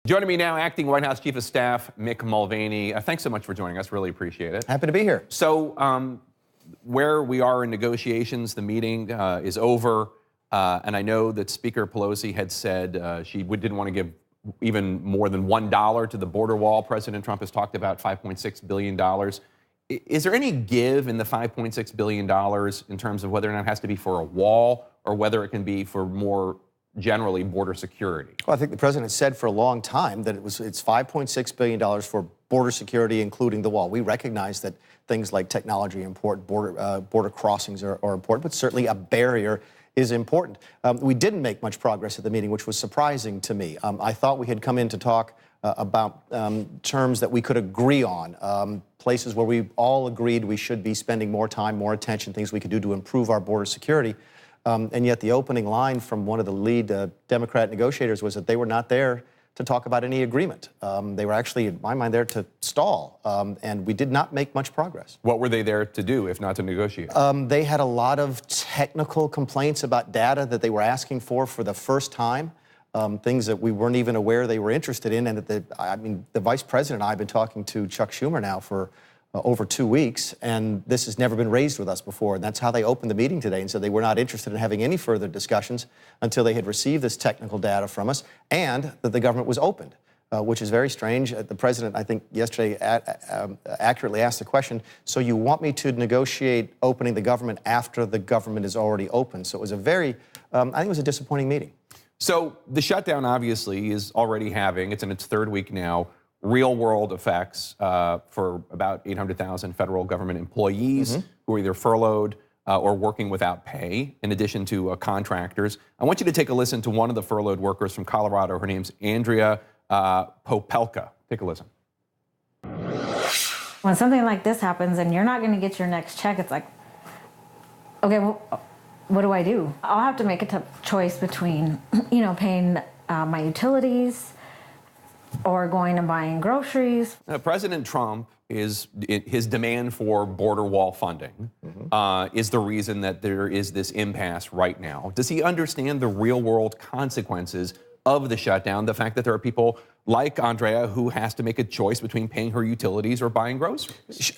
Joining me now, Acting White House Chief of Staff Mick Mulvaney. Thanks so much for joining us. Really appreciate it. Happy to be here. So, where we are in negotiations, the meeting is over, and I know that Speaker Pelosi had said she didn't want to give even more than $1 to the border wall. President Trump has talked about $5.6 billion. Is there any give in the $5.6 billion in terms of whether or not it has to be for a wall or whether it can be for more generally border security? Well, I think the president said for a long time that it's $5.6 billion for border security, including the wall. We recognize that things like technology are important, border crossings are important, but certainly a barrier is important. We didn't make much progress at the meeting, which was surprising to me. I thought we had come in to talk about terms that we could agree on, places where we all agreed we should be spending more time, more attention, things we could do to improve our border security. And yet the opening line from one of the lead Democrat negotiators was that they were not there to talk about any agreement. They were actually, in my mind, there to stall, and we did not make much progress. What were they there to do, if not to negotiate? They had a lot of technical complaints about data that they were asking for the first time, things that we weren't even aware they were interested in, and that the Vice President and I have been talking to Chuck Schumer now for over 2 weeks, and this has never been raised with us before. And that's how they opened the meeting today and said they were not interested in having any further discussions until they had received this technical data from us and that the government was opened, which is very strange. The president, I think, yesterday accurately asked the question, so you want me to negotiate opening the government after the government is already open? So it was a very, I think it was a disappointing meeting. So the shutdown obviously is already having, it's in its third week now, real-world effects for about 800,000 federal government employees who are either furloughed or working without pay, in addition to contractors. I want you to take a listen to one of the furloughed workers from Colorado. Her name's Andrea Popelka. Take a listen. When something like this happens and you're not going to get your next check, it's like, okay, well, what do I do? I'll have to make a tough choice between, paying my utilities, or going and buying groceries. President Trump his demand for border wall funding is the reason that there is this impasse right now. Does he understand the real world consequences of the shutdown? The fact that there are people like Andrea who has to make a choice between paying her utilities or buying groceries?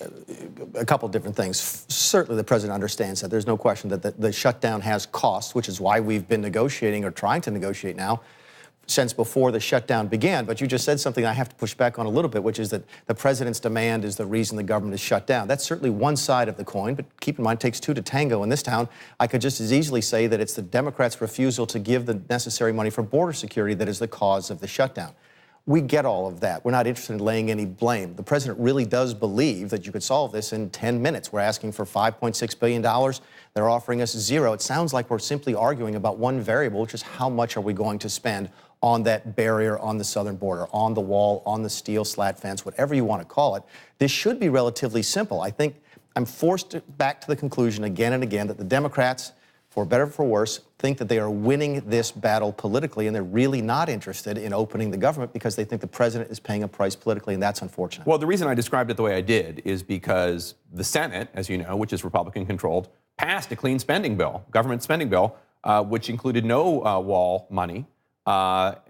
A couple of different things. Certainly the president understands that. There's no question that the shutdown has costs, which is why we've been negotiating or trying to negotiate now since before the shutdown began. But you just said something I have to push back on a little bit, which is that the president's demand is the reason the government is shut down. That's certainly one side of the coin, but keep in mind, it takes two to tango in this town. I could just as easily say that it's the Democrats' refusal to give the necessary money for border security that is the cause of the shutdown. We get all of that. We're not interested in laying any blame. The president really does believe that you could solve this in 10 minutes. We're asking for $5.6 billion. They're offering us zero. It sounds like we're simply arguing about one variable, which is how much are we going to spend on that barrier on the southern border, on the wall, on the steel slat fence, whatever you want to call it. This should be relatively simple. I think I'm forced back to the conclusion again and again that the Democrats, for better or for worse, think that they are winning this battle politically, and they're really not interested in opening the government because they think the president is paying a price politically, and that's unfortunate. Well, the reason I described it the way I did is because the Senate, as you know, which is Republican-controlled, passed a clean spending bill, government spending bill, which included no wall money,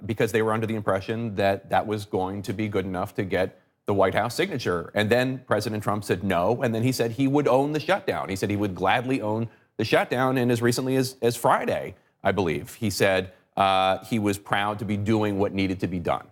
because they were under the impression that that was going to be good enough to get the White House signature. And then President Trump said no, and then he said he would own the shutdown. He said he would gladly own the shutdown, and as recently as Friday, I believe, he said he was proud to be doing what needed to be done.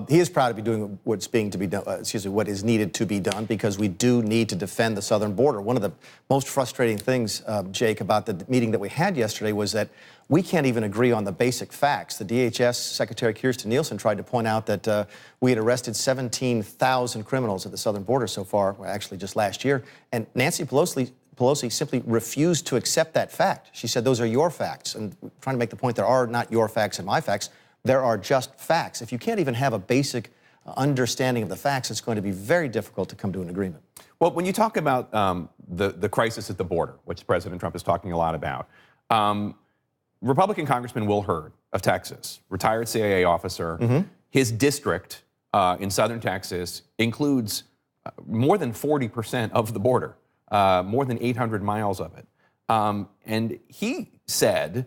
He is proud to be doing what's being to be done, what is needed to be done, because we do need to defend the southern border. One of the most frustrating things, Jake, about the meeting that we had yesterday was that we can't even agree on the basic facts. The DHS Secretary Kirstjen Nielsen tried to point out that we had arrested 17,000 criminals at the southern border so far, well, actually just last year, and Nancy Pelosi simply refused to accept that fact. She said, those are your facts. And we're trying to make the point there are not your facts and my facts. There are just facts. If you can't even have a basic understanding of the facts, it's going to be very difficult to come to an agreement. Well, when you talk about the crisis at the border, which President Trump is talking a lot about, Republican Congressman Will Hurd of Texas, retired CIA officer, his district in southern Texas includes more than 40% of the border. More than 800 miles of it. And he said,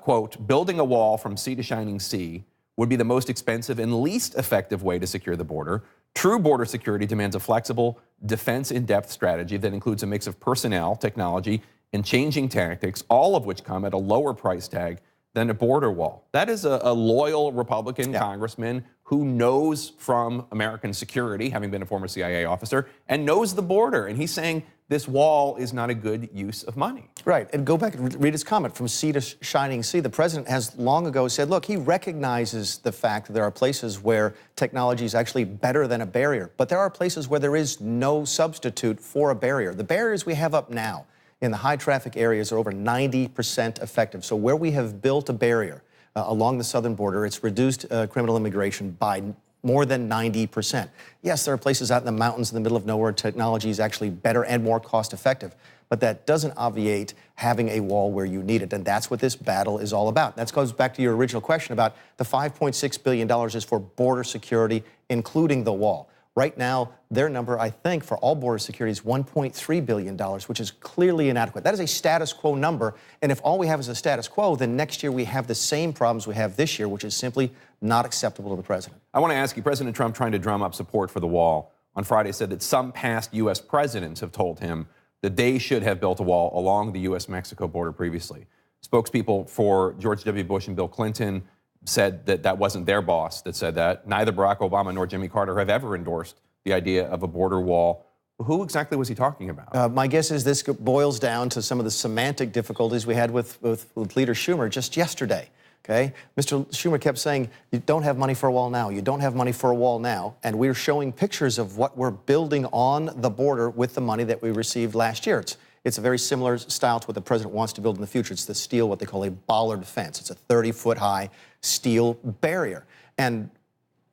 quote, building a wall from sea to shining sea would be the most expensive and least effective way to secure the border. True border security demands a flexible, defense-in-depth strategy that includes a mix of personnel, technology, and changing tactics, all of which come at a lower price tag than a border wall. That is a loyal Republican congressman who knows from American security, having been a former CIA officer, and knows the border. And he's saying this wall is not a good use of money. Right, and go back and read his comment, from sea to shining sea. The president has long ago said, look, he recognizes the fact that there are places where technology is actually better than a barrier, but there are places where there is no substitute for a barrier. The barriers we have up now in the high traffic areas are over 90% effective. So where we have built a barrier along the southern border, it's reduced criminal immigration by more than 90%. Yes, there are places out in the mountains in the middle of nowhere technology is actually better and more cost effective, but that doesn't obviate having a wall where you need it, and that's what this battle is all about. That goes back to your original question about the $5.6 billion is for border security, including the wall. Right now, their number, I think, for all border security is $1.3 billion, which is clearly inadequate. That is a status quo number, and if all we have is a status quo, then next year we have the same problems we have this year, which is simply not acceptable to the president. I want to ask you, President Trump, trying to drum up support for the wall, on Friday said that some past U.S. presidents have told him that they should have built a wall along the U.S.-Mexico border previously. Spokespeople for George W. Bush and Bill Clinton said that that wasn't their boss that said that. Neither Barack Obama nor Jimmy Carter have ever endorsed the idea of a border wall. Who exactly was he talking about? My guess is this boils down to some of the semantic difficulties we had with Leader Schumer just yesterday. Okay? Mr. Schumer kept saying, you don't have money for a wall now, you don't have money for a wall now, and we're showing pictures of what we're building on the border with the money that we received last year. It's a very similar style to what the president wants to build in the future. It's the steel, what they call a bollard fence. It's a 30-foot high steel barrier. And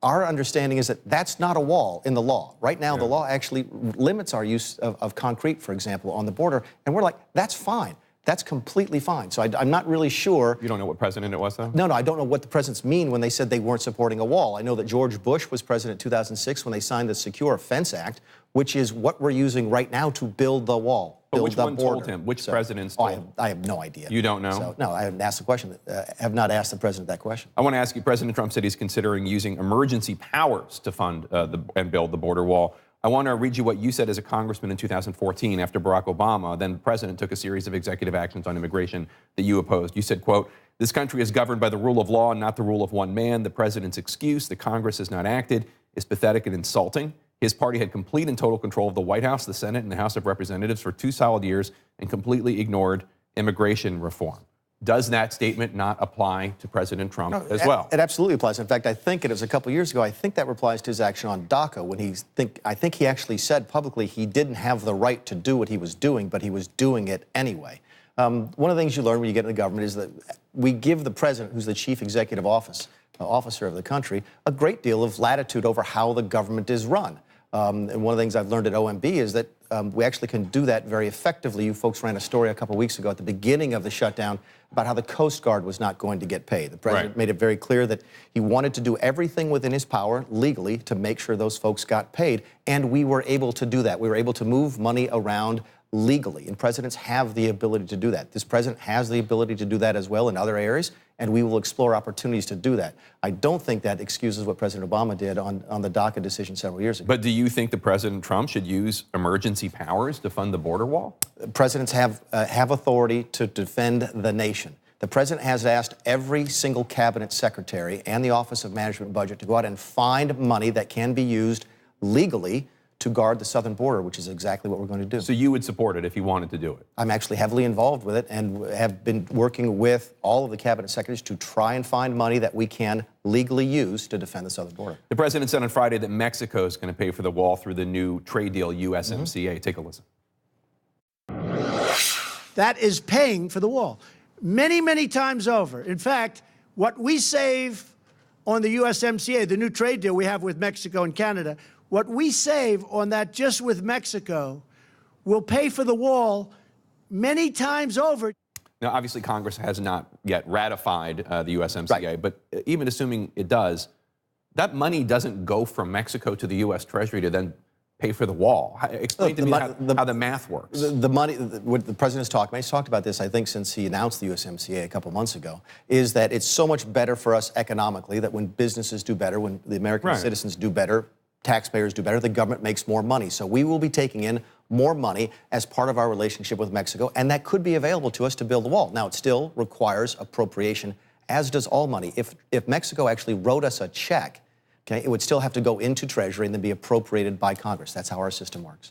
our understanding is that that's not a wall in the law. Right now, the law actually limits our use of concrete, for example, on the border. And we're like, that's fine. That's completely fine. So I'm not really sure. You don't know what president it was, though? No, I don't know what the presidents mean when they said they weren't supporting a wall. I know that George Bush was president in 2006 when they signed the Secure Fence Act, which is what we're using right now to build the wall. But which one told him? Which presidents told him? I have no idea. You don't know? So, no, I haven't asked the question. Have not asked the president that question. I want to ask you, President Trump said he's considering using emergency powers to fund and build the border wall. I want to read you what you said as a congressman in 2014 after Barack Obama, then the president, took a series of executive actions on immigration that you opposed. You said, quote, "This country is governed by the rule of law and not the rule of one man. The president's excuse that Congress has not acted is pathetic and insulting. His party had complete and total control of the White House, the Senate, and the House of Representatives for 2 solid years and completely ignored immigration reform." Does that statement not apply to President Trump as well? It absolutely applies. In fact, I think it was a couple of years ago, I think that applies to his action on DACA when I think he actually said publicly he didn't have the right to do what he was doing, but he was doing it anyway. One of the things you learn when you get in the government is that we give the president, who's the chief executive officer of the country, a great deal of latitude over how the government is run. And one of the things I've learned at OMB is that we actually can do that very effectively. You folks ran a story a couple of weeks ago at the beginning of the shutdown about how the Coast Guard was not going to get paid. The president made it very clear that he wanted to do everything within his power legally to make sure those folks got paid, and we were able to do that. We were able to move money around legally, and presidents have the ability to do that. This president has the ability to do that as well in other areas, and we will explore opportunities to do that. I don't think that excuses what President Obama did on the DACA decision several years ago. But do you think that President Trump should use emergency powers to fund the border wall? Presidents have authority to defend the nation. The president has asked every single cabinet secretary and the Office of Management and Budget to go out and find money that can be used legally to guard the southern border, which is exactly what we're going to do. So you would support it if you wanted to do it? I'm actually heavily involved with it and have been working with all of the cabinet secretaries to try and find money that we can legally use to defend the southern border. The president said on Friday that Mexico is going to pay for the wall through the new trade deal USMCA. Take a listen. That is paying for the wall. Many, many times over. In fact, what we save on the USMCA, the new trade deal we have with Mexico and Canada, what we save on that just with Mexico will pay for the wall many times over. Now, obviously, Congress has not yet ratified the USMCA, but even assuming it does, that money doesn't go from Mexico to the U.S. Treasury to then pay for the wall? Explain to me how the math works. The money, what the president has talked about, he's talked about this, I think, since he announced the USMCA a couple months ago, is that it's so much better for us economically that when businesses do better, when the American citizens do better, taxpayers do better, the government makes more money. So we will be taking in more money as part of our relationship with Mexico, and that could be available to us to build the wall. Now, it still requires appropriation, as does all money. If Mexico actually wrote us a check, okay, it would still have to go into Treasury and then be appropriated by Congress. That's how our system works.